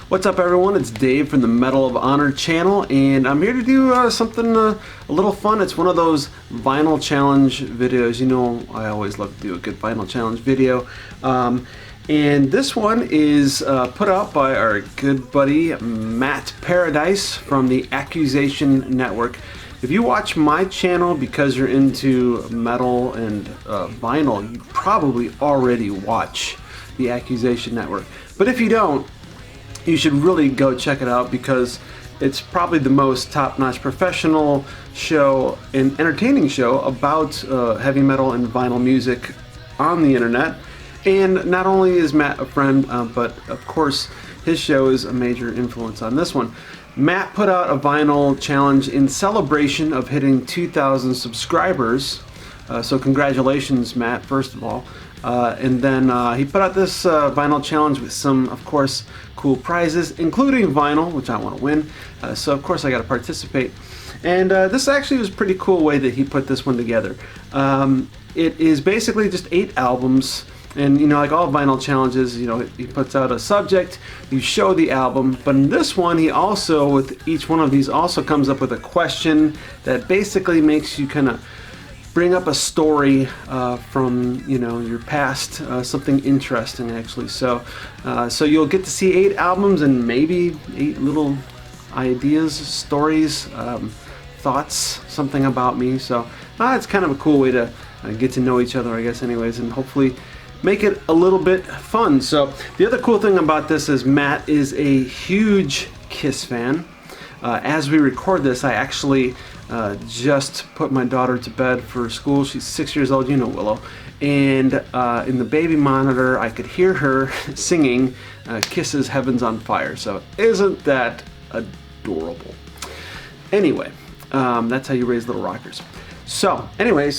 What's up, everyone? It's Dave from the Medal of Honor channel, and I'm here to do something a little fun. It's one of those vinyl challenge videos. You know, I always love to do a good vinyl challenge video. And this one is put out by our good buddy Matt Paradise from the Accusation Network. If you watch my channel because you're into metal and vinyl, you probably already watch the Accusation Network. But if you don't, you should really go check it out because it's probably the most top-notch professional show and entertaining show about heavy metal and vinyl music on the internet. And not only is Matt a friend, but of course his show is a major influence on this one. Matt put out a vinyl challenge in celebration of hitting 2,000 subscribers. So congratulations, Matt, first of all. And then he put out this vinyl challenge with some, of course, cool prizes, including vinyl, which I want to win. So of course I got to participate. And this actually was a pretty cool way that he put this one together. It is basically just 8 albums. And you know, like all vinyl challenges, you know, he puts out a subject, you show the album, but in this one he also, with each one of these, also comes up with a question that basically makes you kind of bring up a story from, you know, your past, something interesting actually. So you'll get to see 8 albums and maybe 8 little ideas, stories, thoughts, something about me. So it's kind of a cool way to get to know each other, I guess, anyways, and hopefully make it a little bit fun. So the other cool thing about this is Matt is a huge Kiss fan. As we record this, I actually just put my daughter to bed for school. She's 6 years old, you know Willow. And in the baby monitor, I could hear her singing Kiss's Heaven's on Fire. So isn't that adorable? Anyway, that's how you raise little rockers. So anyway,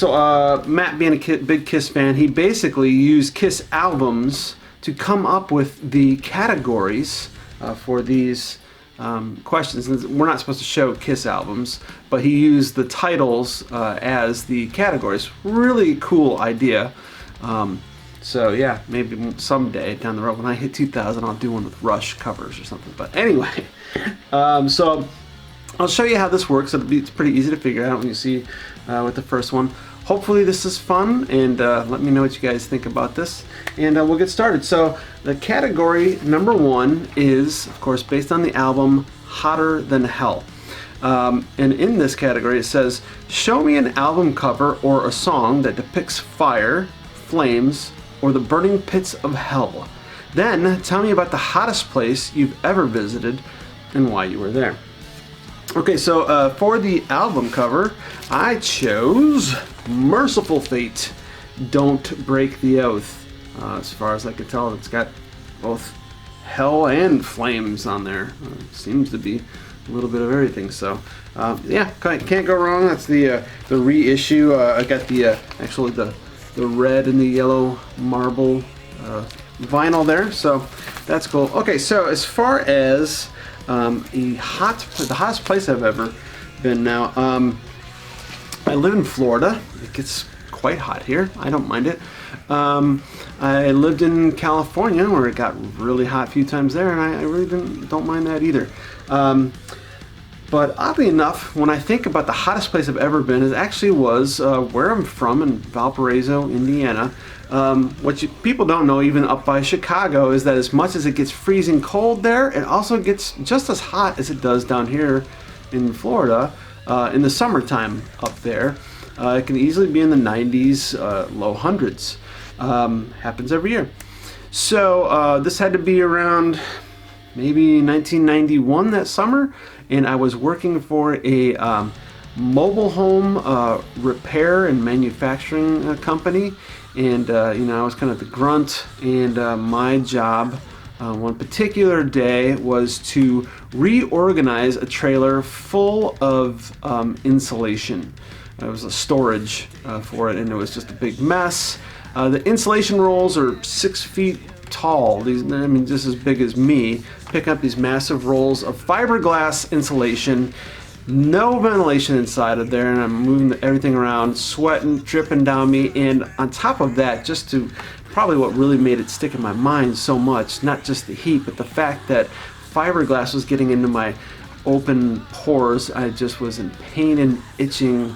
Matt, being a big Kiss fan, he basically used Kiss albums to come up with the categories for these questions. We're not supposed to show Kiss albums, but he used the titles as the categories. Really cool idea. So yeah, maybe someday down the road when I hit 2,000, I'll do one with Rush covers or something. But anyway, so I'll show you how this works. It's pretty easy to figure out when you see with the first one. Hopefully this is fun, and let me know what you guys think about this, and we'll get started. So the category number 1 is, of course, based on the album Hotter Than Hell. And in this category it says, show me an album cover or a song that depicts fire, flames, or the burning pits of hell. Then tell me about the hottest place you've ever visited and why you were there. Okay, so for the album cover, I chose Merciful Fate, Don't Break the Oath. As far as I can tell, it's got both hell and flames on there. Seems to be a little bit of everything. So yeah, can't go wrong. That's the reissue. I got the actually the red and the yellow marble vinyl there. So that's cool. Okay, so as far as the hottest place I've ever been now. I live in Florida. It gets quite hot here. I don't mind it. I lived in California where it got really hot a few times there, and I really don't mind that either. But oddly enough, when I think about the hottest place I've ever been, it actually was where I'm from in Valparaiso, Indiana. What people don't know, even up by Chicago, is that as much as it gets freezing cold there, it also gets just as hot as it does down here in Florida in the summertime up there. It can easily be in the 90s, low hundreds. Happens every year. So this had to be around maybe 1991 that summer, and I was working for a mobile home repair and manufacturing company. And you know, I was kind of the grunt, and my job one particular day was to reorganize a trailer full of insulation. It was a storage for it, and it was just a big mess. The insulation rolls are 6 feet tall. These, I mean, just as big as me. Pick up these massive rolls of fiberglass insulation. No ventilation inside of there, and I'm moving everything around, sweating, dripping down me, and on top of that, just to probably what really made it stick in my mind so much, not just the heat, but the fact that fiberglass was getting into my open pores. I just was in pain and itching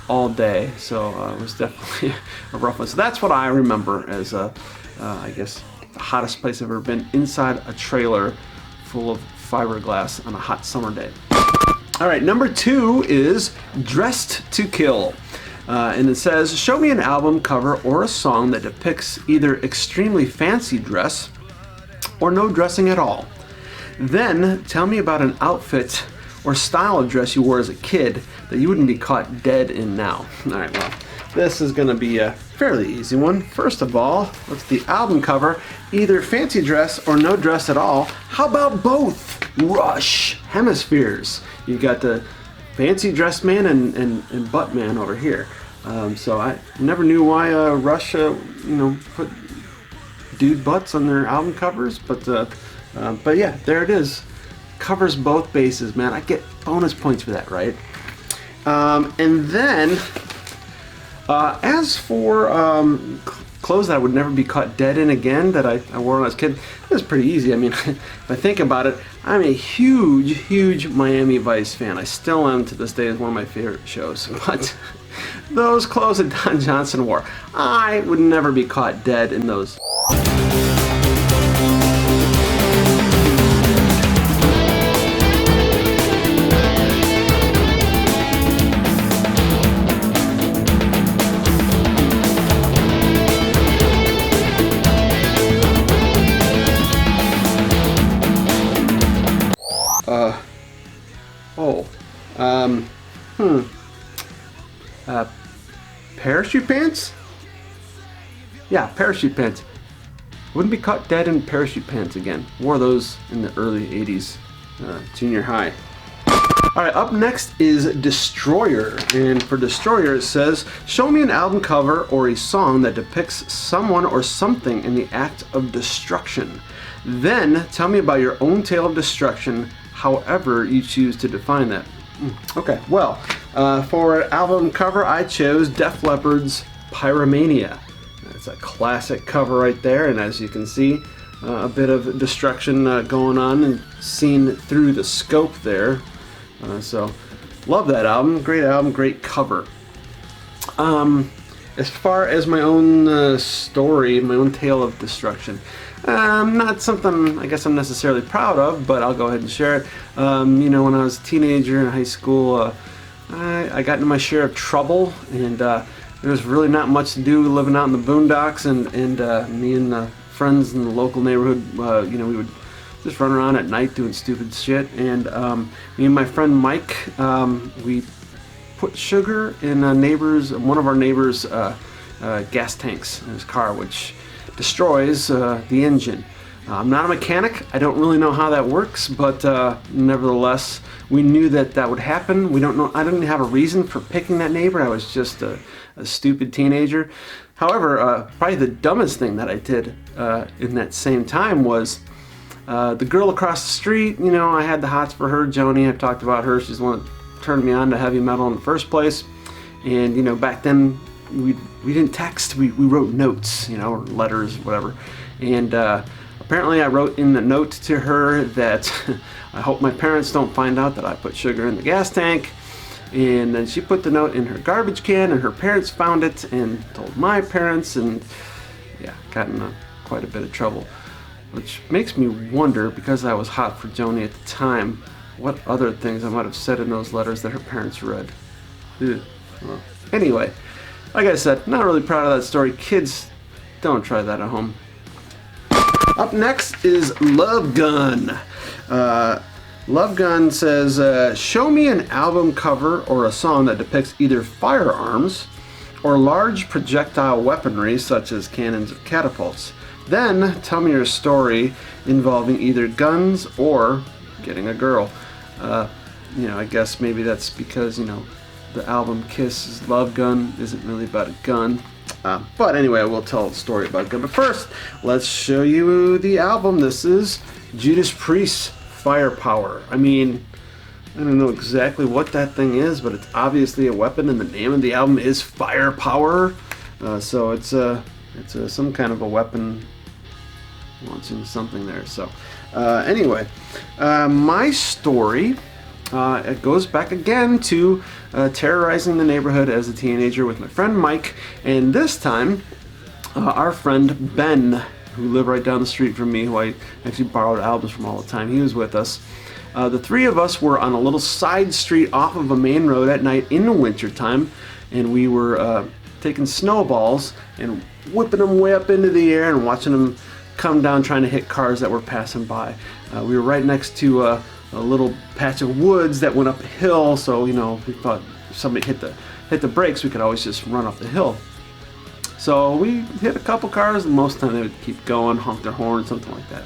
all day, so it was definitely a rough one. So that's what I remember as I guess the hottest place I've ever been, inside a trailer full of fiberglass on a hot summer day. All right, number 2 is Dressed to Kill. And it says, show me an album cover or a song that depicts either extremely fancy dress or no dressing at all. Then tell me about an outfit or style of dress you wore as a kid that you wouldn't be caught dead in now. All right, well, this is gonna be a fairly easy one. First of all, what's the album cover? Either fancy dress or no dress at all. How about both? Rush, Hemispheres. You've got the fancy dress man and butt man over here. So I never knew why Rush, put dude butts on their album covers, but yeah, there it is. Covers both bases, man. I get bonus points for that, right? And then, as for clothes that I would never be caught dead in again that I wore when I was a kid, it was pretty easy. I mean, if I think about it, I'm a huge Miami Vice fan. I still am to this day. It's one of my favorite shows. But those clothes that Don Johnson wore, I would never be caught dead in those. Parachute pants? Yeah, parachute pants. Wouldn't be caught dead in parachute pants again. Wore those in the early 80s, junior high. All right, up next is Destroyer. And for Destroyer, it says, show me an album cover or a song that depicts someone or something in the act of destruction. Then tell me about your own tale of destruction, however you choose to define that. Okay, well, for album cover, I chose Def Leppard's Pyromania. It's a classic cover right there, and as you can see, a bit of destruction going on and seen through the scope there. So, love that album, great cover. As far as my own story, my own tale of destruction, not something I guess I'm necessarily proud of, but I'll go ahead and share it. When I was a teenager in high school, I got into my share of trouble, and there was really not much to do living out in the boondocks, and me and the friends in the local neighborhood, we would just run around at night doing stupid shit. And me and my friend Mike, we put sugar in one of our neighbors' gas tanks in his car, which destroys the engine. I'm not a mechanic. I don't really know how that works, but nevertheless, we knew that would happen. I didn't have a reason for picking that neighbor. I was just a stupid teenager. However, probably the dumbest thing that I did in that same time was the girl across the street. I had the hots for her, Joni. I've talked about her. She's the one that turned me on to heavy metal in the first place. And back then we didn't text. We wrote notes, or letters, whatever. And apparently I wrote in the note to her that I hope my parents don't find out that I put sugar in the gas tank. And then she put the note in her garbage can, and her parents found it and told my parents, and yeah, got in quite a bit of trouble. Which makes me wonder, because I was hot for Joni at the time, what other things I might have said in those letters that her parents read. Well, anyway, like I said, not really proud of that story. Kids, don't try that at home. Up next is Love Gun. Love Gun says, show me an album cover or a song that depicts either firearms or large projectile weaponry such as cannons or catapults. Then tell me your story involving either guns or getting a girl. I guess maybe that's because, the album Kiss's Love Gun isn't really about a gun. But anyway, I will tell a story about a gun. But first, let's show you the album. This is Judas Priest's Firepower. I mean, I don't know exactly what that thing is, but it's obviously a weapon, and the name of the album is Firepower. So it's some kind of a weapon launching something there. So anyway, my story, it goes back again to terrorizing the neighborhood as a teenager with my friend Mike, and this time our friend Ben, who lived right down the street from me, who I actually borrowed albums from all the time, he was with us. The three of us were on a little side street off of a main road at night in the wintertime, and we were taking snowballs and whipping them way up into the air and watching them come down trying to hit cars that were passing by. We were right next to a little patch of woods that went up a hill, so we thought if somebody hit the brakes, we could always just run up the hill. So we hit a couple cars, and most of the time they would keep going, honk their horn, something like that.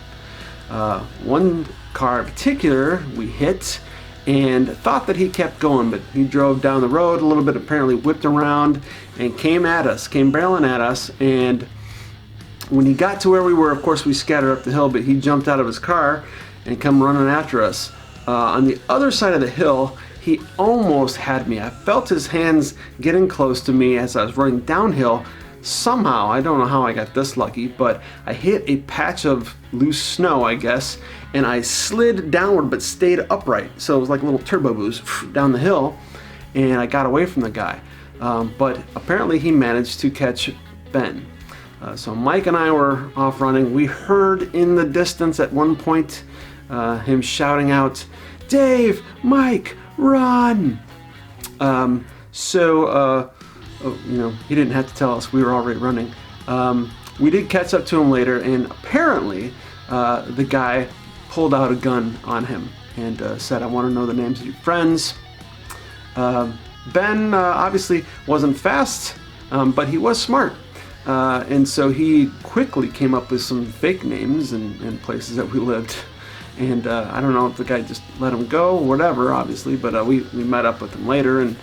One car in particular we hit and thought that he kept going, but he drove down the road a little bit, apparently whipped around and came barreling at us. And when he got to where we were, of course we scattered up the hill, but he jumped out of his car and come running after us. On the other side of the hill, he almost had me. I felt his hands getting close to me as I was running downhill. Somehow, I don't know how I got this lucky, but I hit a patch of loose snow, I guess, and I slid downward but stayed upright. So it was like a little turbo boost down the hill, and I got away from the guy. But apparently he managed to catch Ben. So Mike and I were off running. We heard in the distance at one point him shouting out, "Dave, Mike, run!" He didn't have to tell us, we were already running. We did catch up to him later, and apparently the guy pulled out a gun on him and said, "I want to know the names of your friends." Ben obviously wasn't fast, but he was smart. And so he quickly came up with some fake names and places that we lived. And I don't know if the guy just let him go or whatever, obviously, but we met up with him later, and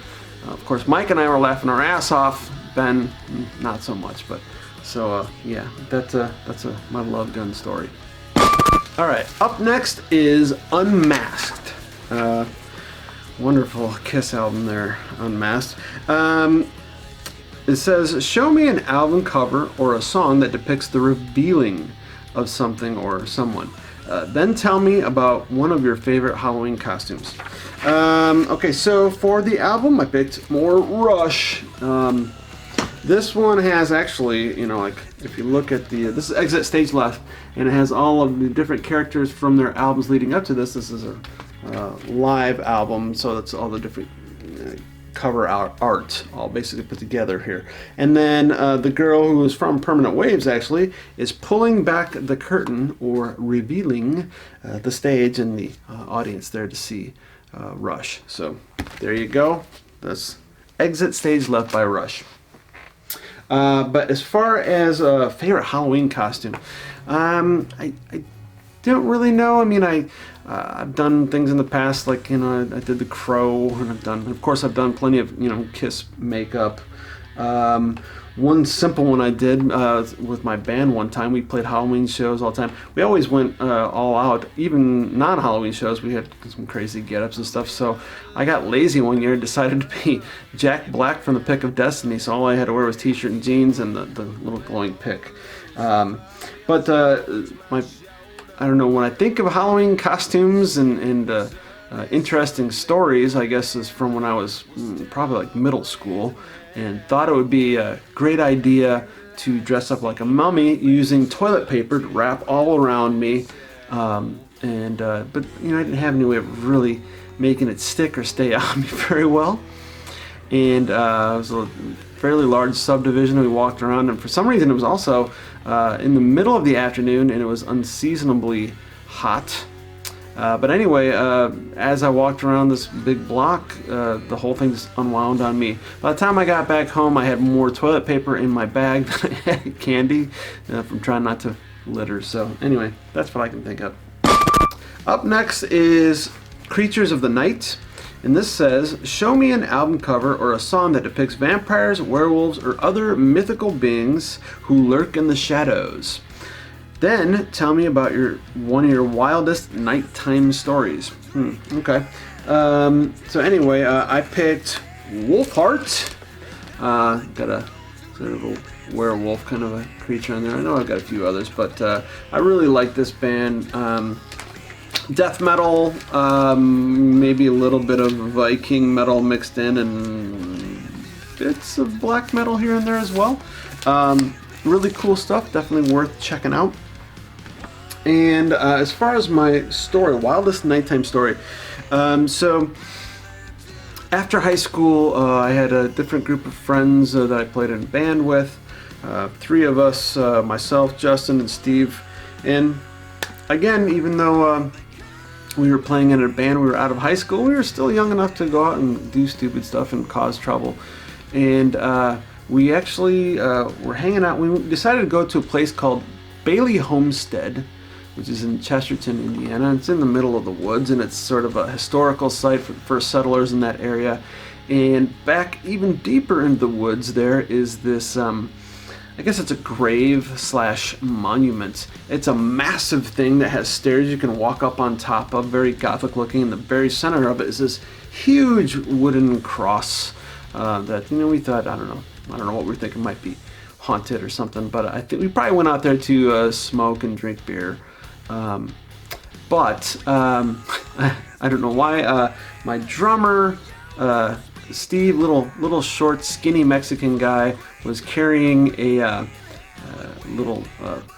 of course Mike and I were laughing our ass off. Ben, not so much, but so yeah, that's my love gun story. All right, up next is Unmasked. Wonderful Kiss album there, Unmasked. It says, "Show me an album cover or a song that depicts the revealing of something or someone. Then tell me about one of your favorite Halloween costumes." Okay, so for the album, I picked more Rush. This one has actually, like if you look at this is Exit Stage Left, and it has all of the different characters from their albums leading up to this. This is a live album, so that's all the different cover art all basically put together here. And then the girl who is from Permanent Waves actually is pulling back the curtain or revealing the stage and the audience there to see Rush. So there you go. That's Exit Stage Left by Rush. But as far as a favorite Halloween costume, I don't really know. I mean, I've done things in the past, like I did the Crow, and of course I've done plenty of Kiss makeup. One simple one I did with my band one time. We played Halloween shows all the time. We always went all out, even non-Halloween shows. We had some crazy get-ups and stuff. So I got lazy one year and decided to be Jack Black from the Pick of Destiny. So all I had to wear was t-shirt and jeans and the little glowing pick. I don't know, when I think of Halloween costumes and interesting stories, I guess is from when I was probably like middle school, and thought it would be a great idea to dress up like a mummy using toilet paper to wrap all around me. But I didn't have any way of really making it stick or stay on me very well. And it was a fairly large subdivision. We walked around, and for some reason it was also in the middle of the afternoon, and it was unseasonably hot. But anyway, as I walked around this big block, the whole thing just unwound on me. By the time I got back home, I had more toilet paper in my bag than I had candy from trying not to litter. So anyway, that's what I can think of. Up next is Creatures of the Night. And this says, "Show me an album cover or a song that depicts vampires, werewolves, or other mythical beings who lurk in the shadows. Then tell me about one of your wildest nighttime stories." Okay. So anyway, I picked Wolfheart. Got a sort of a werewolf kind of a creature on there. I know I've got a few others, but I really like this band. Death metal, maybe a little bit of Viking metal mixed in, and bits of black metal here and there as well. Really cool stuff, definitely worth checking out. And as far as my story, wildest nighttime story, so after high school, I had a different group of friends that I played in a band with. 3 of us, myself, Justin, and Steve. And again, even though we were playing in a band, we were out of high school, we were still young enough to go out and do stupid stuff and cause trouble. And we actually were hanging out. We decided to go to a place called Bailey Homestead, which is in Chesterton, Indiana. It's in the middle of the woods, and it's sort of a historical site for the first settlers in that area. And back even deeper into the woods, there is this I guess it's a grave slash monument. It's a massive thing that has stairs you can walk up on top of, very Gothic looking. In the very center of it is this huge wooden cross that, we thought, I don't know what we were thinking might be haunted or something, but I think we probably went out there to smoke and drink beer. But I don't know why. My drummer, Steve, little short, skinny Mexican guy, was carrying a little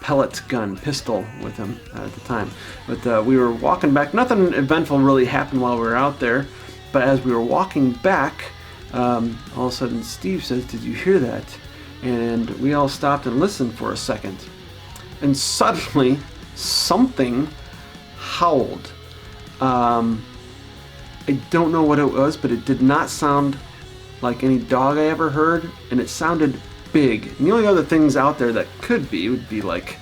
pellet gun pistol with him at the time. But we were walking back. Nothing eventful really happened while we were out there. But as we were walking back, all of a sudden Steve says, "Did you hear that?" And we all stopped and listened for a second. And suddenly, something howled. I don't know what it was, but it did not sound like any dog I ever heard, and it sounded big. And the only other things out there that would be like,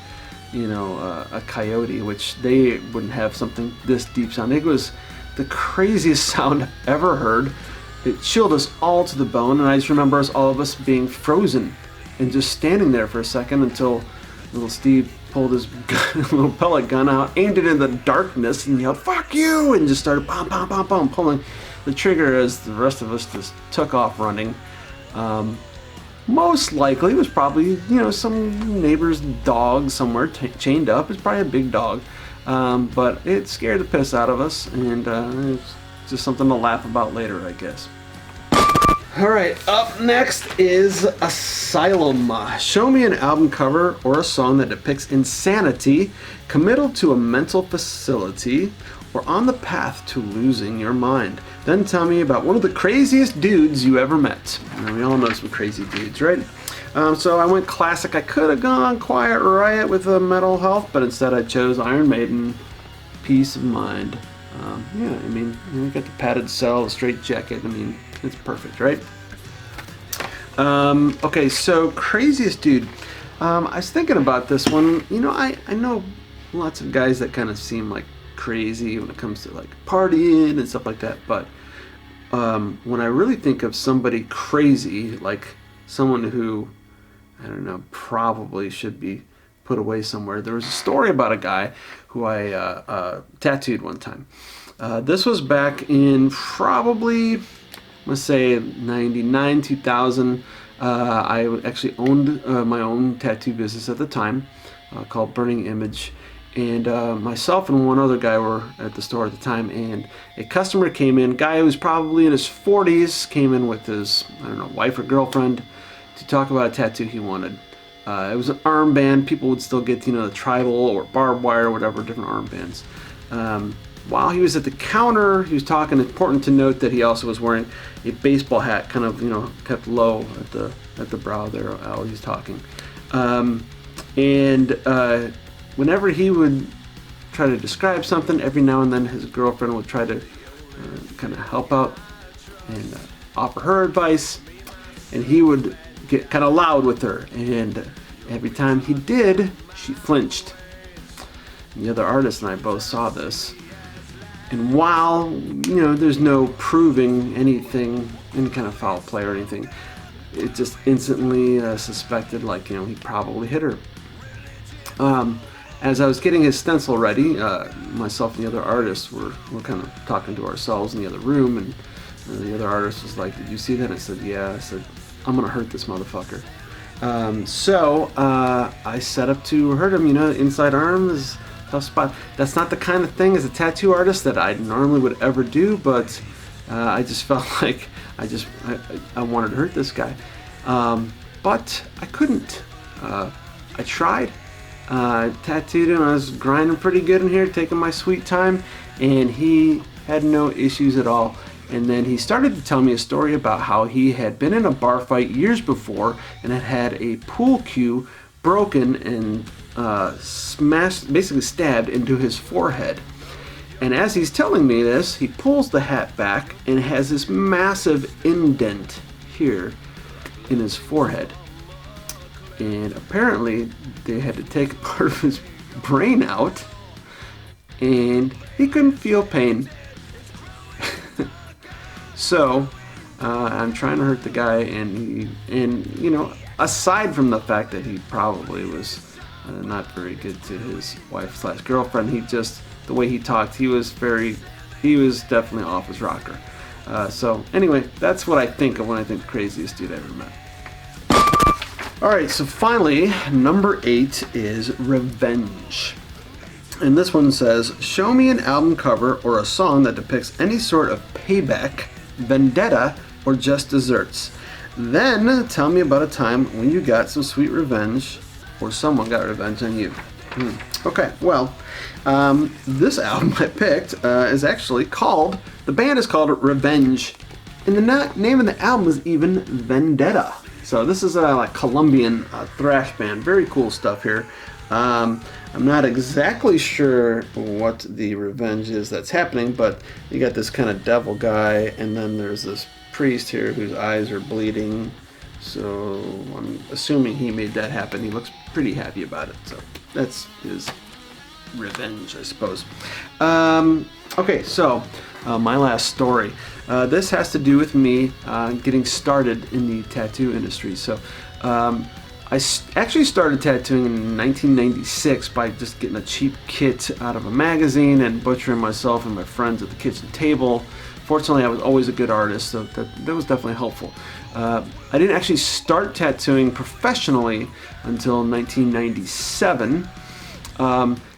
a coyote, which they wouldn't have something this deep sound. It was the craziest sound I've ever heard. It chilled us all to the bone, and I just remember all of us being frozen and just standing there for a second until little Steve pulled his little pellet gun out, aimed it in the darkness, and yelled, "Fuck you!" and just started pom, pom, pom, pom, pulling the trigger as the rest of us just took off running. Most likely it was probably, some neighbor's dog somewhere chained up. It's probably a big dog. But it scared the piss out of us, and it's just something to laugh about later, I guess. Alright, up next is Asylum. Show me an album cover or a song that depicts insanity, committal to a mental facility, or on the path to losing your mind. Then tell me about one of the craziest dudes you ever met. And we all know some crazy dudes, right? So I went classic. I could have gone Quiet Riot with a Mental Health, but instead I chose Iron Maiden, Peace of Mind. You got the padded cell, the straight jacket. It's perfect, right? Okay, so craziest dude. I was thinking about this one. I know lots of guys that kind of seem like crazy when it comes to like partying and stuff like that, but when I really think of somebody crazy, like someone who, I don't know, probably should be put away somewhere. There was a story about a guy who I tattooed one time. This was back in probably, let's say 99, 2000. I actually owned my own tattoo business at the time called Burning Image. And myself and one other guy were at the store at the time, and a customer came in, guy who was probably in his 40s, came in with his, wife or girlfriend to talk about a tattoo he wanted. It was an armband. People would still get, the tribal or barbed wire or whatever, different armbands. While he was at the counter, he was talking. Important to note that he also was wearing a baseball hat, kind of, kept low at the brow there while he was talking. Whenever he would try to describe something, every now and then his girlfriend would try to kind of help out and offer her advice, and he would get kind of loud with her, and every time he did, she flinched. And the other artist and I both saw this, and while there's no proving anything, any kind of foul play or anything, it just instantly suspected, like, he probably hit her. As I was getting his stencil ready, myself and the other artists were kind of talking to ourselves in the other room, and the other artist was like, "Did you see that?" I said, "Yeah." I said, "I'm gonna hurt this motherfucker." I set up to hurt him. Inside arm is a tough spot. That's not the kind of thing as a tattoo artist that I normally would ever do, but I just felt like I wanted to hurt this guy. But I couldn't. I tried. Tattooed him. I was grinding pretty good in here, taking my sweet time, and he had no issues at all. And then he started to tell me a story about how he had been in a bar fight years before and had had a pool cue broken and smashed, basically stabbed into his forehead. And as he's telling me this, he pulls the hat back and has this massive indent here in his forehead. And apparently they had to take part of his brain out, and he couldn't feel pain. So I'm trying to hurt the guy, and aside from the fact that he probably was not very good to his wife/girlfriend, the way he talked, he was definitely off his rocker. So anyway, that's what I think of when I think craziest dude I ever met. Alright, so finally, number 8 is revenge. And this one says, show me an album cover or a song that depicts any sort of payback, vendetta, or just desserts. Then tell me about a time when you got some sweet revenge or someone got revenge on you. Okay, well, this album I picked is actually called, the band is called Revenge, and the name of the album is even Vendetta. So this is a Colombian thrash band. Very cool stuff here. I'm not exactly sure what the revenge is that's happening, but you got this kind of devil guy, and then there's this priest here whose eyes are bleeding. So I'm assuming he made that happen. He looks pretty happy about it. So that's his revenge, I suppose. Okay, so my last story. This has to do with me getting started in the tattoo industry. So I actually started tattooing in 1996 by just getting a cheap kit out of a magazine and butchering myself and my friends at the kitchen table. Fortunately, I was always a good artist, so that was definitely helpful. I didn't actually start tattooing professionally until 1997.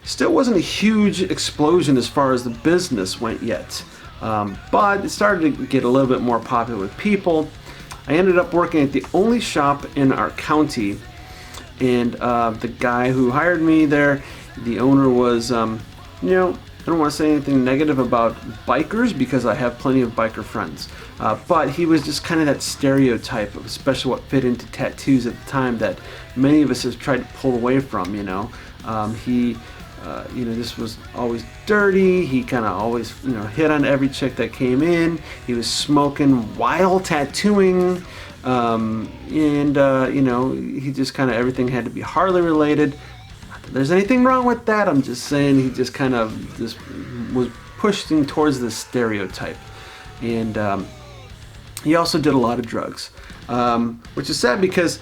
Still wasn't a huge explosion as far as the business went yet, but it started to get a little bit more popular with people. I ended up working at the only shop in our county, and the guy who hired me there, the owner was, I don't want to say anything negative about bikers because I have plenty of biker friends, but he was just kind of that stereotype of especially what fit into tattoos at the time that many of us have tried to pull away from, He just was always dirty. He kind of always, hit on every chick that came in. He was smoking while tattooing, he just kind of, everything had to be Harley related. Not that there's anything wrong with that. I'm just saying he just kind of just was pushing towards this stereotype. And he also did a lot of drugs, which is sad because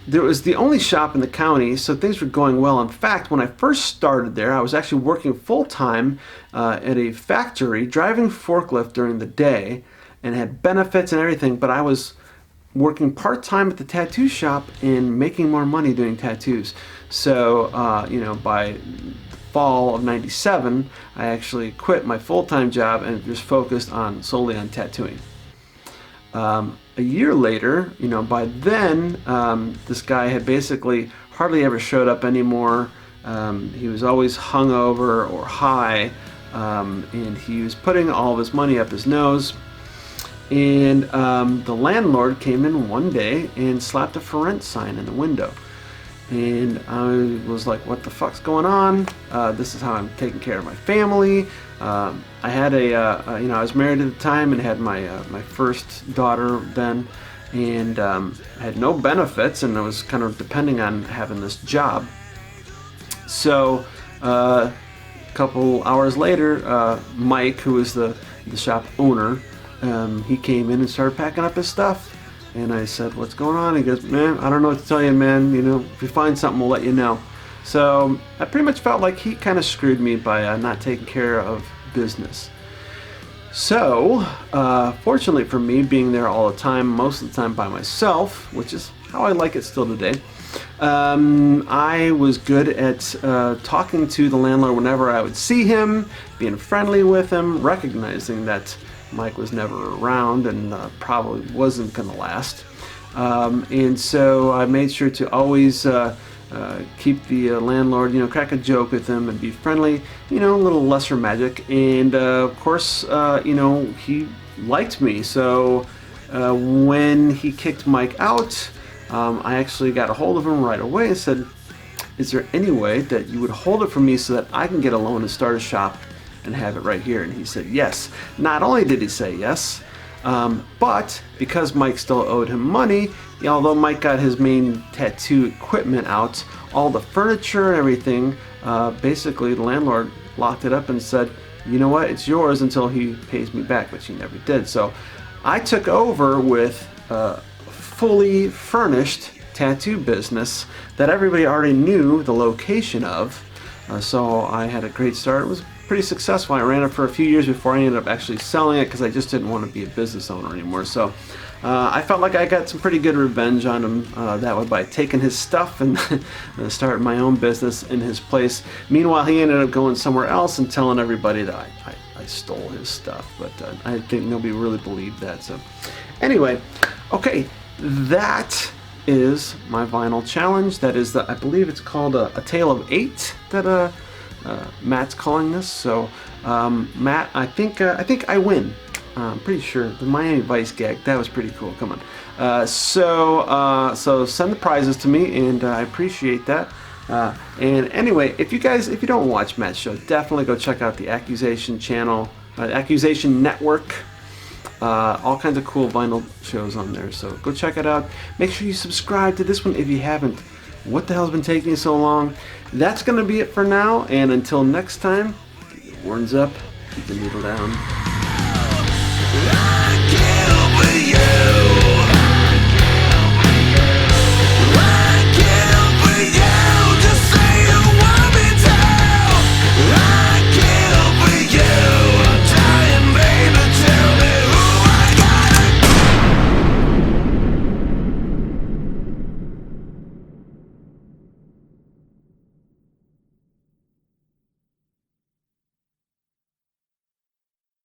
there was the only shop in the county, so things were going well. In fact, when I first started there, I was actually working full-time at a factory, driving forklift during the day, and had benefits and everything, but I was working part-time at the tattoo shop and making more money doing tattoos. So, by fall of 97, I actually quit my full-time job and just focused solely on tattooing. A year later, by then, this guy had basically hardly ever showed up anymore. He was always hungover or high, and he was putting all of his money up his nose. And the landlord came in one day and slapped a for rent sign in the window. And I was like, what the fuck's going on? This is how I'm taking care of my family. I had I was married at the time and had my first daughter then, and I had no benefits, and I was kind of depending on having this job. So a couple hours later, Mike, who was the shop owner, he came in and started packing up his stuff. And I said, what's going on? He goes, man, I don't know what to tell you, man. If we find something, we'll let you know. So I pretty much felt like he kind of screwed me by not taking care of business. So fortunately for me, being there all the time, most of the time by myself, which is how I like it still today. I was good at talking to the landlord whenever I would see him, being friendly with him, recognizing that Mike was never around and probably wasn't going to last. And so I made sure to always keep the landlord, crack a joke with him and be friendly, a little lesser magic. And of course, he liked me. So when he kicked Mike out, I actually got a hold of him right away and said, is there any way that you would hold it for me so that I can get a loan and start a shop and have it right here? And he said yes. Not only did he say yes, but because Mike still owed him money, although Mike got his main tattoo equipment out, all the furniture and everything, basically the landlord locked it up and said, you know what, it's yours until he pays me back, which he never did. So I took over with fully furnished tattoo business that everybody already knew the location of. So I had a great start. It was pretty successful. I ran it for a few years before I ended up actually selling it because I just didn't want to be a business owner anymore. So I felt like I got some pretty good revenge on him that way by taking his stuff and starting my own business in his place. Meanwhile, he ended up going somewhere else and telling everybody that I stole his stuff, but I think nobody really believed that. So anyway, okay, that is my vinyl challenge. That is I believe it's called a Tale of 8 that Matt's calling this. So Matt, I think I win. I'm pretty sure the Miami Vice gag, that was pretty cool. Come on. So send the prizes to me, and I appreciate that. And anyway, if you don't watch Matt's show, definitely go check out the Accusation channel, Accusation Network. All kinds of cool vinyl shows on there, so go check it out. Make sure you subscribe to this one if you haven't. What the hell's been taking you so long? That's going to be it for now, and until next time, keep your horns up, keep the needle down.